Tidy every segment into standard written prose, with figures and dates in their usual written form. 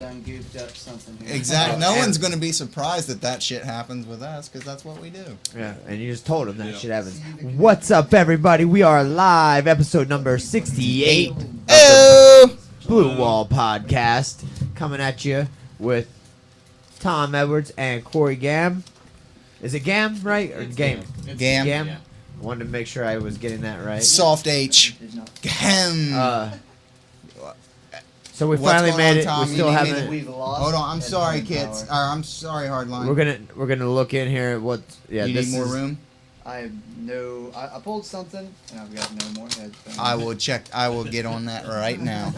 done goofed up something here. Exactly. No one's going to be surprised that shit happens with us because that's what we do. Yeah, and you just told them that shit happens. What's up, everybody? We are live, episode number 68 of the Blue Wall Podcast, coming at you with Tom Edwards and Corey Gahm. Is it Gahm, right? Or Gahm? Gahm. Yeah. Wanted to make sure I was getting that right. Soft H. Gahm. So we What's finally going made on, it. Tom? We You still need me haven't. to- We've lost. Hold on. I'm sorry, headphone kids. power. I'm sorry, Hardline. We're gonna look in here at what. Yeah, you this need more is, room? I have no. I pulled something, and I've got no more headphones. I will check. I will get on that right now.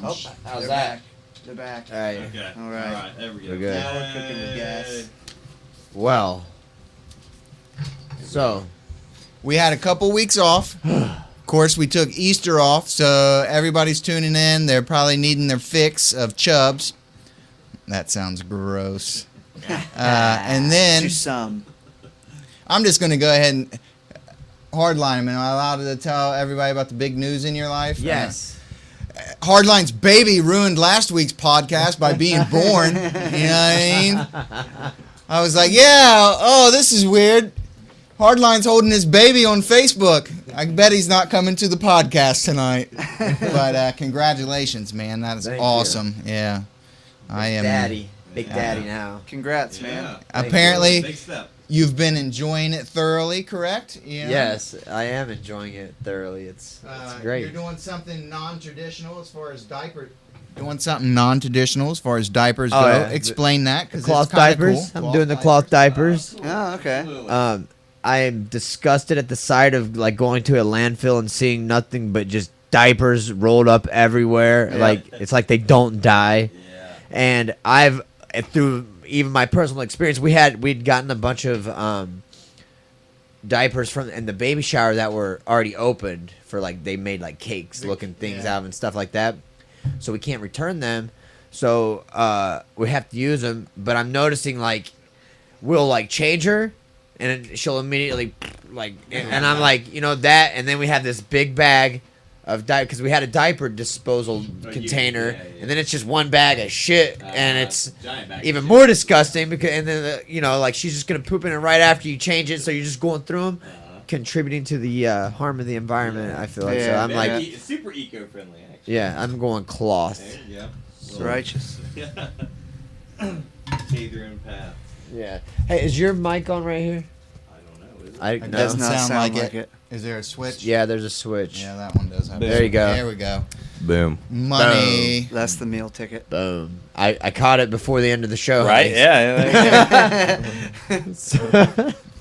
Oh, how's they're that? back. They're back. All right. Okay. All right. There we go. We're good. Now we're cooking with gas. Well. So. We had a couple weeks off. Of course, we took Easter off, so everybody's tuning in. They're probably needing their fix of chubs. That sounds gross. And then To some. I'm just going to go ahead and hardline them. Am I allowed to tell everybody about the big news in your life? Yes. Hardline's baby ruined last week's podcast by being born. You know what I mean? I was like, yeah, oh, this is weird. Hardline's holding his baby on Facebook. I bet he's not coming to the podcast tonight. But congratulations, man. That is Thank awesome. Yeah. I am. Daddy. Big Daddy now. Congrats, Yeah. man. Apparently, Big step. you've been enjoying it thoroughly, correct? You know? Yes, I am enjoying it thoroughly. It's great. You're doing something non-traditional as far as diaper. Doing something non-traditional as far as diapers go. yeah. Explain that, because Cloth it's kinda diapers. cool. I'm doing the cloth diapers. Oh, okay. Absolutely. I am disgusted at the sight of like going to a landfill and seeing nothing but just diapers rolled up everywhere. Yeah. Like it's like they don't die. Yeah. And through even my personal experience, we'd gotten a bunch of diapers in the baby shower that were already opened for like they made like cakes looking things out of and stuff like that. So we can't return them. So we have to use them. But I'm noticing like we'll like change her and she'll immediately like and I'm like, you know that, and then we have this big bag of diaper because we had a diaper disposal container, and then it's just one bag of shit, and it's giant bag of even shit. more disgusting because and then you know like she's just gonna poop in it right after you change it, so you're just going through them, contributing to the harm of the environment. I feel like so Yeah, I'm man. like Super eco-friendly, actually. yeah, I'm going cloth. There you go. It's righteous. Catherine Path. Yeah. Hey, is your mic on right here? I don't know. Is it? I It no. does not Sound sound like like it. Is there a switch? Yeah, there's a switch. Yeah, that one does have. There you go. There we go. Boom. Money. That's the meal ticket. Boom. I caught it before the end of the show. Right? Yeah.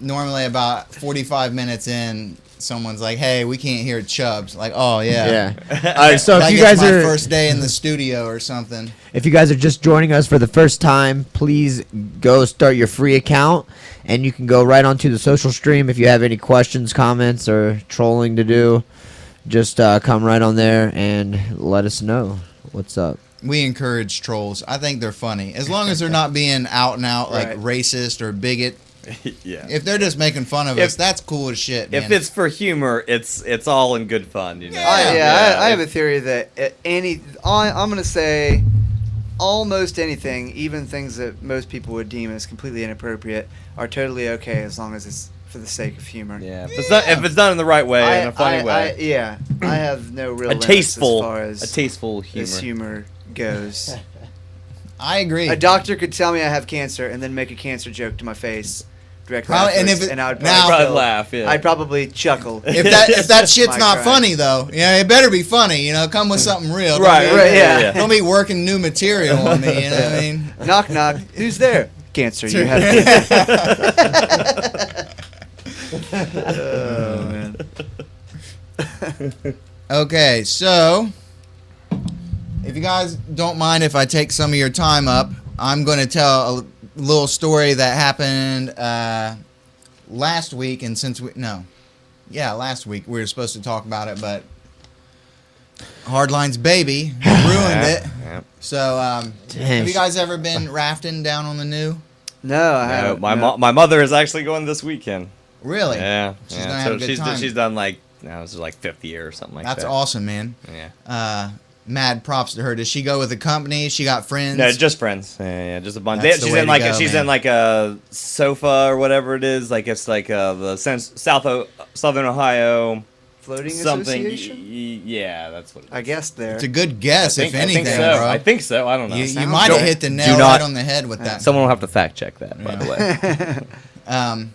Normally, about 45 minutes in, someone's like, "Hey, we can't hear Chubbs." Like, "Oh yeah." Yeah. All right. So Like if you it's guys my are first day in the studio or something. if you guys are just joining us for the first time, please go start your free account, and you can go right onto the social stream if you have any questions, comments, or trolling to do. Just come right on there and let us know what's up. We encourage trolls. I think they're funny as long as they're not being out and out like Right. racist or bigot. Yeah. If they're just making fun of us, that's cool as shit, man. If it's for humor, it's all in good fun, you know. I have a theory that I'm gonna say almost anything, even things that most people would deem as completely inappropriate, are totally okay as long as it's for the sake of humor. Yeah. If it's done in the right way, in a funny way, I have no real a limits tasteful, as far as humor. this humor goes. I agree. A doctor could tell me I have cancer and then make a cancer joke to my face directly Probably- and afterwards, if it- I would now- probably I'd laugh. Yeah. I'd probably chuckle. if that shit's My not crime. funny though, it better be funny. Come with something real. Don't Right, be- right, yeah. Don't be working new material on me. You know what I mean? Knock knock. Who's there? Cancer. You have cancer. Oh man. Okay, so if you guys don't mind if I take some of your time up, I'm going to tell a little story that happened last week. And last week we were supposed to talk about it, but Hardline's baby ruined it. Yeah. So have you guys ever been rafting down on the new? No, I No, haven't. my mother is actually going this weekend. Really? Yeah. She's yeah. gonna have So a good time. she's done like this is like 50 year or something like That's that. awesome, man. Yeah. mad props to her. Does she go with a company? She got friends? No, just friends. Yeah, just a bunch. That's the She's way in to like go, she's man. in like a sofa or whatever it is. Like it's like the Southern Ohio Floating something. Association? Yeah, that's what. It is. I guess there. It's a good guess, if anything, I think so. bro. I think so. I don't know. You Sounds might have good. hit the Do nail not- right on the head with that. Someone will have to fact check that, by the way.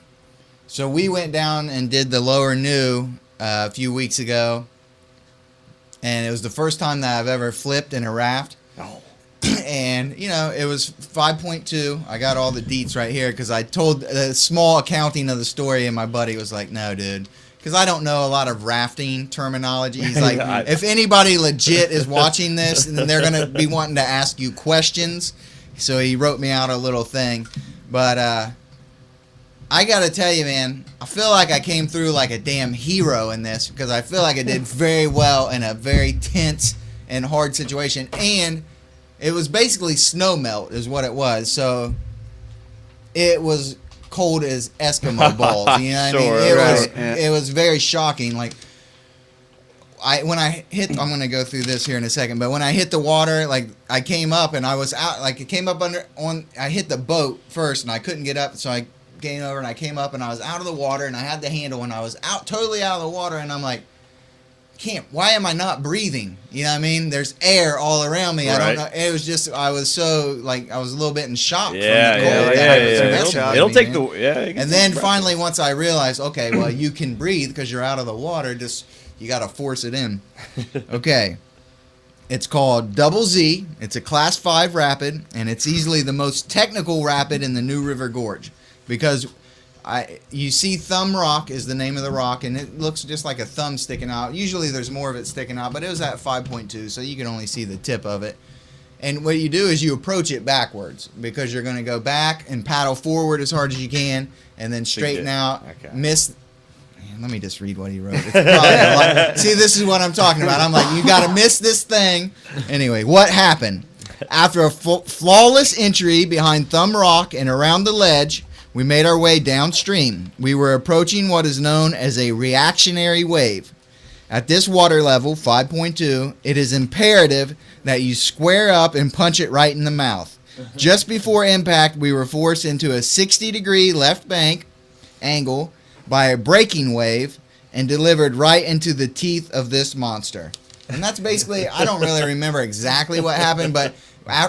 So we went down and did the Lower New a few weeks ago, and it was the first time that I've ever flipped in a raft. Oh. And you know, it was 5.2. I got all the deets right here because I told a small accounting of the story, and my buddy was like, "No, dude." Because I don't know a lot of rafting terminology. He's like, if anybody legit is watching this, and they're gonna be wanting to ask you questions, so he wrote me out a little thing. But I gotta tell you, man, I feel like I came through like a damn hero in this because I feel like I did very well in a very tense and hard situation, and it was basically snow melt is what it was. So it was cold as Eskimo balls. You know what Sure, I mean? right. It was very shocking. Like when I hit, I'm gonna go through this here in a second. But when I hit the water, like I came up and I was out. Like it came up I hit the boat first and I couldn't get up, so I came over and I came up and I was out of the water and I had the handle and I was totally out of the water and I'm like, why am I not breathing? You know what I mean? There's air all around me. I don't know. It was just, I was so, like, I was a little bit in shock from the cold. It'll take the, And then finally, once I realized, okay, well, you can breathe because you're out of the water, just, you got to force it in. Okay. It's called Double Z. It's a Class 5 rapid, and it's easily the most technical rapid in the New River Gorge because you see Thumb Rock is the name of the rock, and it looks just like a thumb sticking out. Usually there's more of it sticking out, but it was at 5.2, so you can only see the tip of it. And what you do is you approach it backwards because you're going to go back and paddle forward as hard as you can, and then straighten out, miss. Man, let me just read what he wrote. It's probably a lot. See, this is what I'm talking about. I'm like, you got to miss this thing. Anyway, what happened? After a flawless entry behind Thumb Rock and around the ledge, we made our way downstream. We were approaching what is known as a reactionary wave. At this water level, 5.2, it is imperative that you square up and punch it right in the mouth. Just before impact, we were forced into a 60-degree left bank angle by a breaking wave and delivered right into the teeth of this monster. And that's basically, I don't really remember exactly what happened, but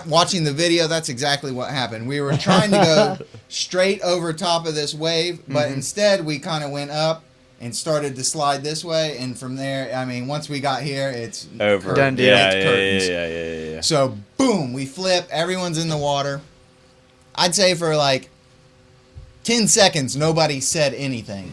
watching the video, that's exactly what happened. We were trying to go straight over top of this wave, but instead we kind of went up and started to slide this way, and from there, I mean, once we got here, it's over. Done deal. Curtains. Yeah. So, boom, we flip, everyone's in the water. I'd say for like 10 seconds, nobody said anything.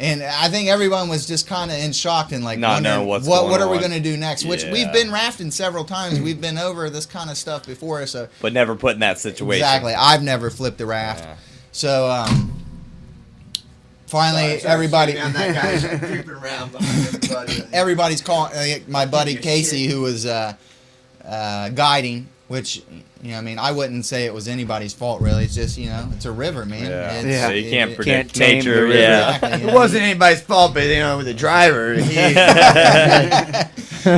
And I think everyone was just kind of in shock and like Not wondering knowing what's what going are we on. going to do next. Which Yeah. we've been rafting several times. We've been over this kind of stuff before. So But never put in that situation. exactly, I've never flipped a raft. Yeah. So finally, everybody, everybody's calling. My buddy Casey, who was guiding, which. You know, I mean, I wouldn't say it was anybody's fault, really. It's just, you know, it's a river, man. Yeah. It's- Yeah. So you can't predict tame nature. the river. Yeah. Exactly, you It know. wasn't anybody's fault, but you know, the driver.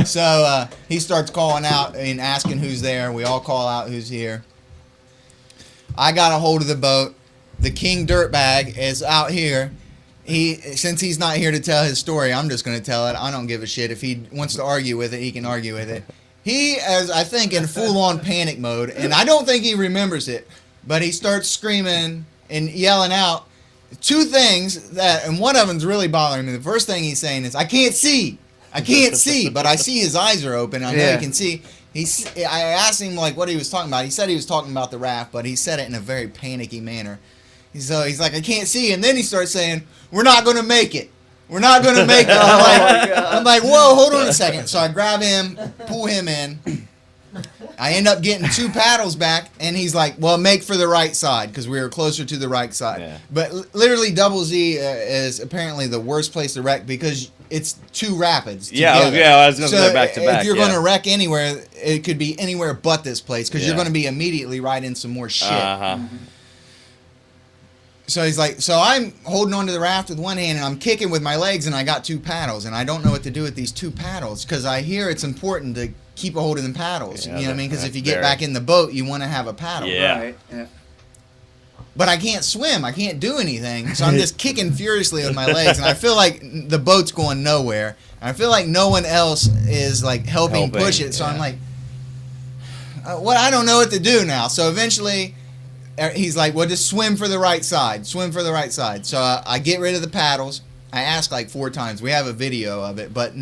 So he starts calling out and asking who's there. We all call out who's here. I got a hold of the boat. The King Dirtbag is out here. Since he's not here to tell his story, I'm just going to tell it. I don't give a shit. If he wants to argue with it, he can argue with it. He is, I think, in full-on panic mode, and I don't think he remembers it, but he starts screaming and yelling out two things and one of them's really bothering me. The first thing he's saying is, I can't see, but I see his eyes are open. I know he can see. I asked him, like, what he was talking about. He said he was talking about the raft, but he said it in a very panicky manner. So he's like, I can't see, and then he starts saying, we're not going to make it. We're not going to make it. I'm like, whoa, hold on a second. So I grab him, pull him in. I end up getting 2 paddles back, and he's like, well, make for the right side, because we were closer to the right side. Yeah. But literally, Double Z is apparently the worst place to wreck because it's 2 rapids Yeah, together. I was going to say back to back. If you're going to wreck anywhere, it could be anywhere but this place, because you're Yeah. going to be immediately right in some more shit. Uh-huh. So he's like, so I'm holding onto the raft with one hand and I'm kicking with my legs and I got 2 paddles and I don't know what to do with these 2 paddles because I hear it's important to keep a hold of the paddles. Yeah, you know what I mean? Because if that's you get very- back in the boat, you want to have a paddle. Yeah. Right. Yeah. But I can't swim. I can't do anything. So I'm just kicking furiously with my legs and I feel like the boat's going nowhere. And I feel like no one else is like helping push it. So I'm like, what? I don't know what to do now. So eventually he's like, well, just swim for the right side. Swim for the right side. So I get rid of the paddles. I asked like 4 times. We have a video of it, but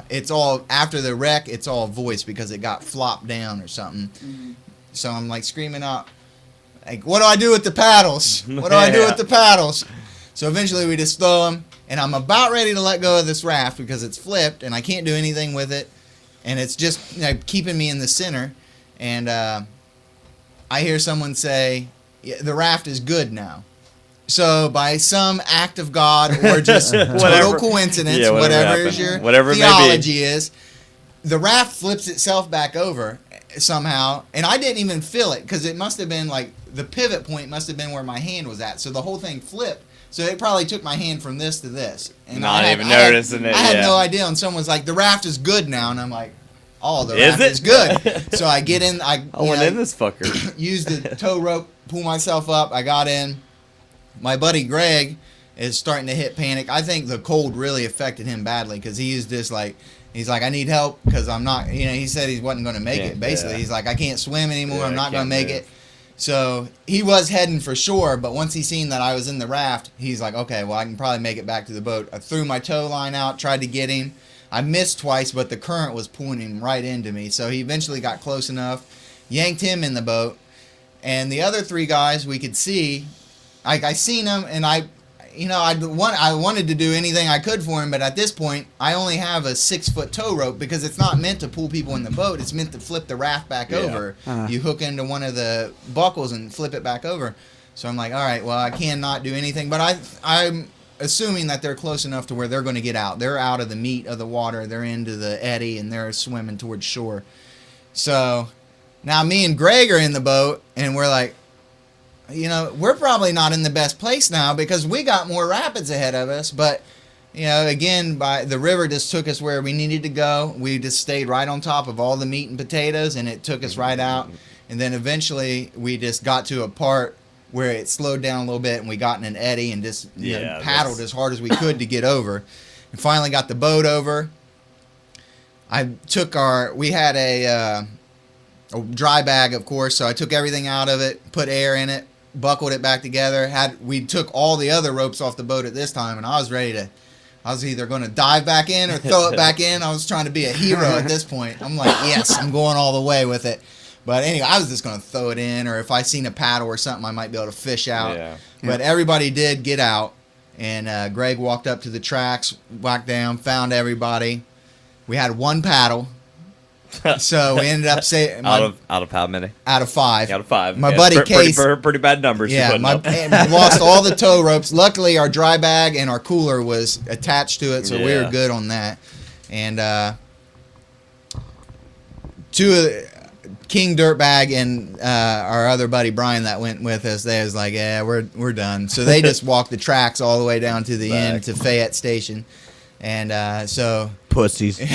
it's all after the wreck. It's all voice because it got flopped down or something. So I'm like screaming out, like, what do I do with the paddles? What do I do with the paddles? So eventually we just throw them, and I'm about ready to let go of this raft because it's flipped and I can't do anything with it, and it's just keeping me in the center. And I hear someone say, yeah, the raft is good now. So by some act of God or just total coincidence, Yeah, whatever happened. is your Whatever it may be. theology is, the raft flips itself back over somehow, and I didn't even feel it because it must have been like the pivot point must have been where my hand was at. So the whole thing flipped. So it probably took my hand from this to this. And Not even I noticing it, I had yeah. no idea. And someone's like, the raft is good now. And I'm like, oh, the Is raft it? is good. So I get in. I went in this fucker. use the tow rope, pull myself up. I got in. My buddy Greg is starting to hit panic. I think the cold really affected him badly because he used this like, he's like, I need help because I'm not, he said he wasn't going to make it. Basically, Yeah. he's like, I can't swim anymore. Yeah, I'm I not going to can't make move. it. So he was heading for shore, but once he seen that I was in the raft, he's like, okay, well, I can probably make it back to the boat. I threw my tow line out, tried to get him. I missed twice, but the current was pulling him right into me. So he eventually got close enough, yanked him in the boat. And the other 3 guys we could see, I seen them, and I wanted to do anything I could for him, but at this point, I only have a 6-foot tow rope because it's not meant to pull people in the boat. It's meant to flip the raft back Yeah. over. You hook into one of the buckles and flip it back over. So I'm like, all right, well, I cannot do anything, but I'm assuming that they're close enough to where they're going to get out. They're out of the meat of the water. They're into the eddy, and they're swimming towards shore. So now me and Greg are in the boat, and we're like, we're probably not in the best place now because we got more rapids ahead of us. But, again, the river just took us where we needed to go. We just stayed right on top of all the meat and potatoes, and it took us right out. And then eventually we just got to a part where it slowed down a little bit, and we got in an eddy and just paddled as hard as we could to get over. And finally got the boat over. We had a dry bag, of course, so I took everything out of it, put air in it, buckled it back together. We took all the other ropes off the boat at this time, and I was either going to dive back in or throw it back in. I was trying to be a hero at this point. I'm like, yes, I'm going all the way with it. But anyway, I was just going to throw it in, or if I seen a paddle or something, I might be able to fish out. Yeah. But everybody did get out, and Greg walked up to the tracks, walked down, found everybody. We had 1 paddle. So we ended up saying out of how many? out of 5. Out of 5. My buddy Case, pretty bad numbers. yeah, you're putting up. lost all the tow ropes. Luckily, our dry bag and our cooler was attached to it, so we were Yeah. good on that. And 2 King Dirtbag and our other buddy Brian that went with us, they was like, yeah, we're done. So they just walked the tracks all the way down to the end to Fayette Station. And so Pussies. well,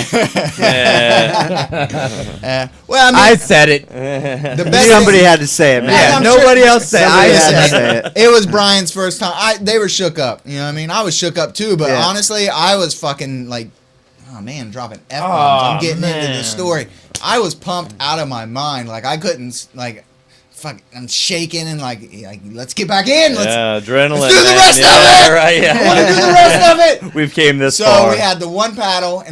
I mean, I said it. the best Somebody thing- had to say it, man. Yeah, I'm Nobody sure- else said it. somebody I had had to to say it. It was Brian's first time. They were shook up. You know what I mean? I was shook up too, but Yeah. honestly, I was fucking like, oh man, dropping F-bombs. I'm getting into the story. I was pumped out of my mind. Like I couldn't I'm shaking and like let's get back in. Let's Adrenaline. do the man. rest of Yeah, it. Right, yeah. I want to do the rest of it. We've came this So far. we had the 1 paddle.